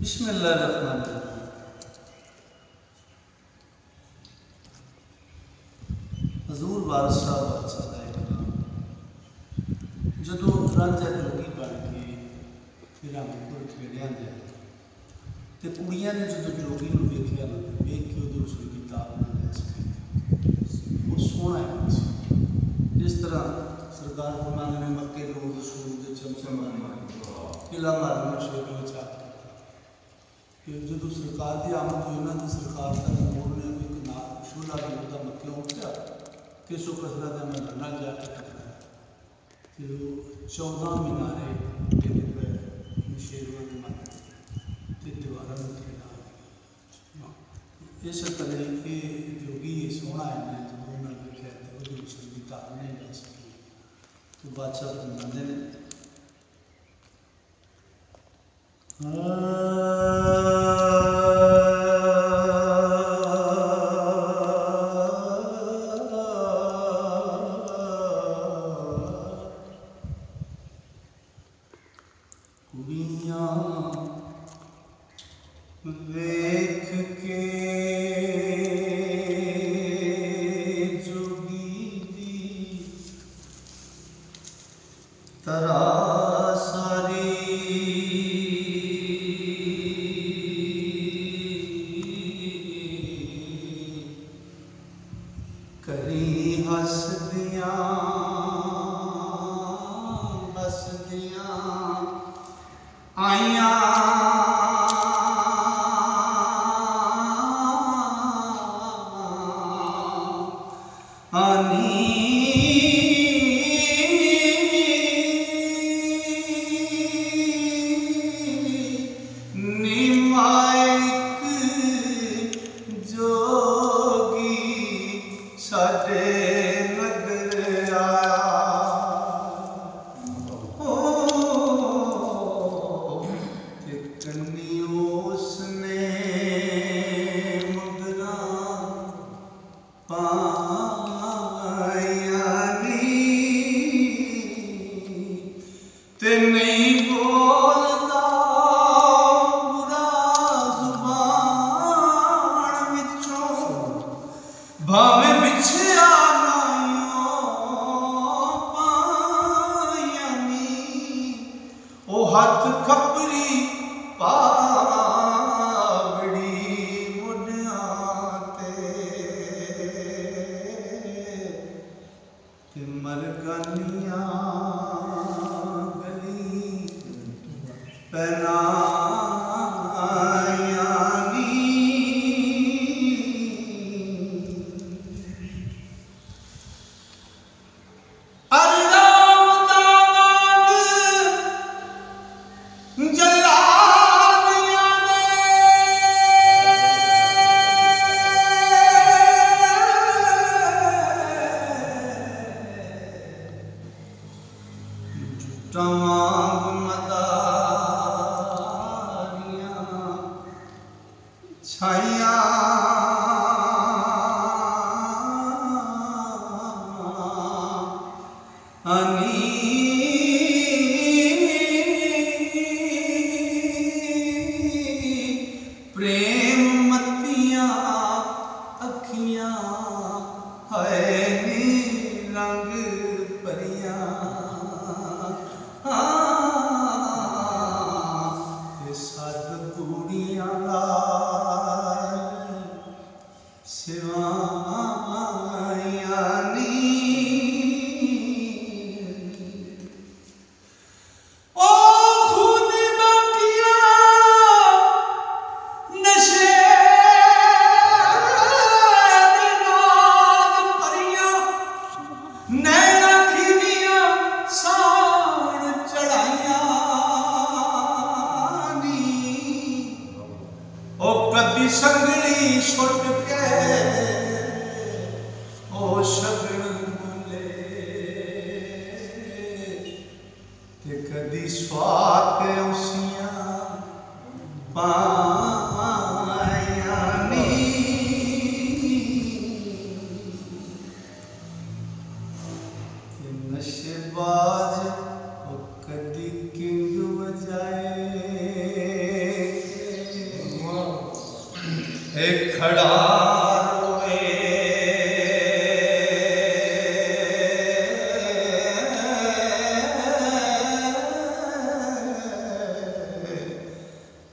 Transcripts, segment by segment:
बिस्मिल्लाहिर्रहमानिर्रहीम। हजूर वारिस साहब बादशाह का एक नाम जो रांझा जोगी बन के फिर हमपुर खेड़िया गया तो कुड़िया ने जो जोगी को देखा ना देख के उधर उसकी किताब ना ले सके वो सोना है। जिस तरह सरकार फरमाने में मक्के रोड रसूल के चमचे मारने किला मारना शेख में चाक कि जो सरकार की आमद हुई ना तो सरकार का मोड़ ने एक नाल शूला भी होता मक्के उठा कि सो कसरा का मैं रंगा जाके टकराया फिर 14 मीनारे टेक पे शेरवा के मारे तो दीवारा में उतरेगा इस तरह के जोगी सोना है मैं जो उन्होंने लिखा है वो उसकी किताब नहीं जा सकी तो बादशाह फरमाते ने वेख के जोगी दी तरा सारी करी हसदियां आइया भावे बिछया पायानी ओ हथ खपरी पावड़ी मुढ़िया ते मरगनिया गली पहना छाइया प्रेम मतिया अखियां है रंग परिया सद कुड़िया शिवायानी ओ खुद बटिया नशे नाद परिया नैना खिविया साण चढ़ाइया ओ कदी संगली छुट के ओ शगन बोले ते कदी स्वात उसियां पायानी नशेबाज ओ कदी किंग बजाए खड़ा रोए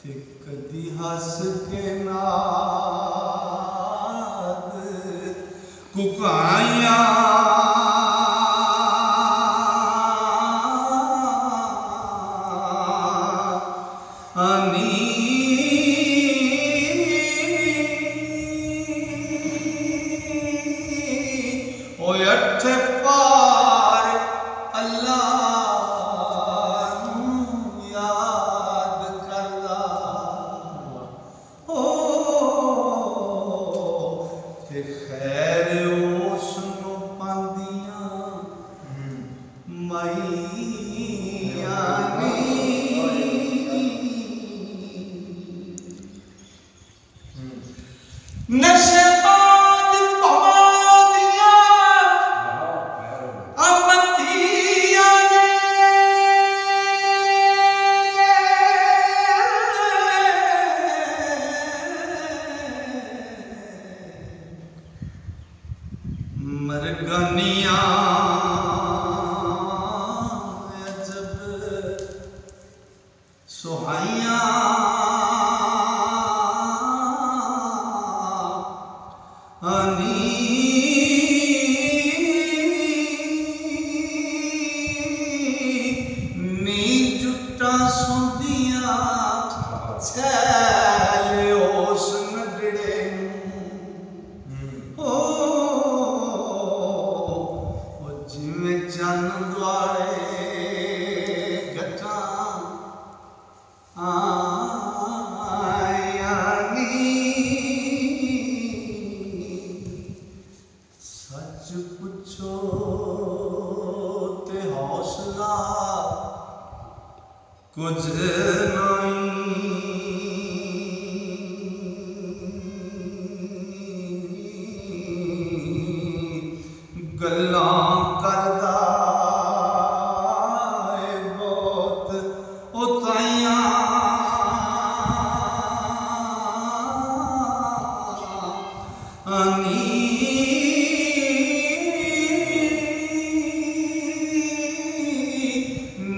ते कदी हस के नाद कुकाइया मरगनिया जब सुहाइया नी जुटा सुंदिया छैले उस नडड़े जिमें चन द्वारे गटा सच पुछो ते हौसला कुछ नहीं गल्लां करदा है बहुत उताइयां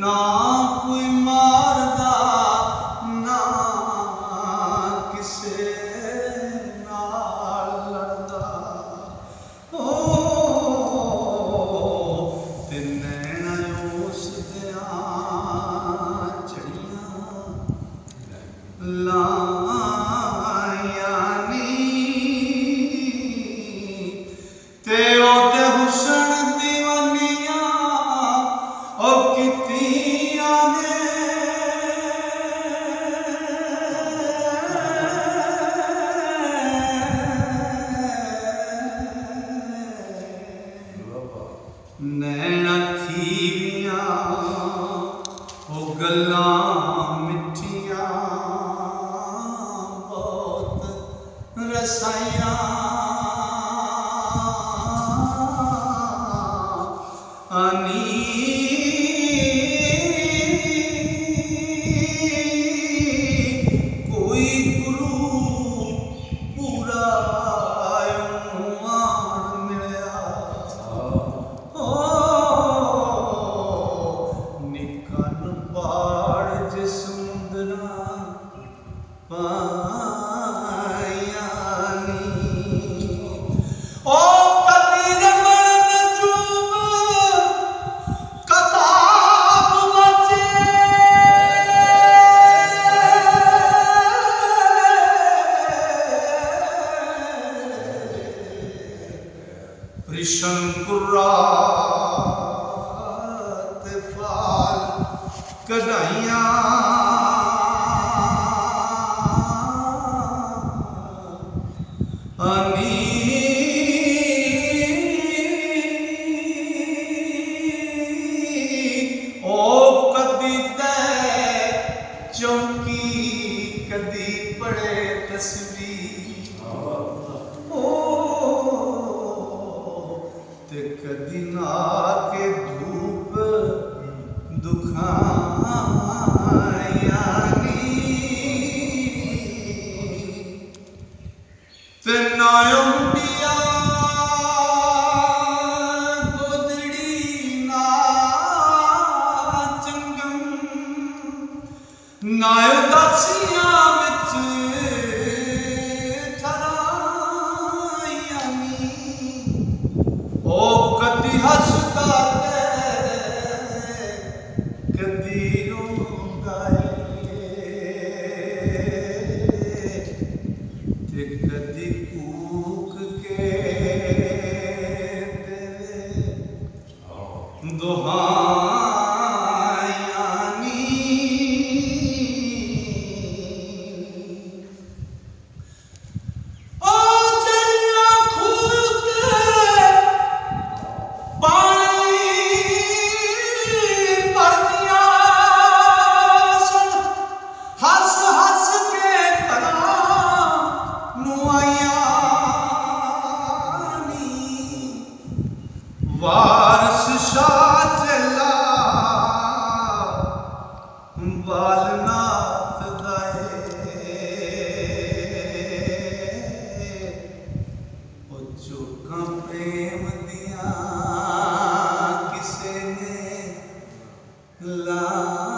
ना कोई मारदा ना किसे नाल लड़दा ते नैना उस दियां चढ़ियां लाया नी ते ओदे हुस्न दीवानियां ओ कितियां ने नैना थीवियां ओ गल्लां मिठियां बहुत रसाइयां कोई गुरु पूरा मिलया निकन पाड़ जिस मुंदरा पाया ओ शंकुरात फाल कढ़ाइयां ओ कदी ते चौकी कदी पड़े तस्वीर ते कदी ना के धूप दुखाया नी नायो मुंडिया गोदड़ी ना चंगम नायो दासियां विच थरायानी ओ कदी हसदा कदी रोंदा ते कदी कूक के दुहायानी ओ जरिया खूक पानी भरदिया सन हस हस के घरां नूं आईयानी वारस शाह चला बालनाथ दाए ओ चोखां प्रेम दियां किसे ने ला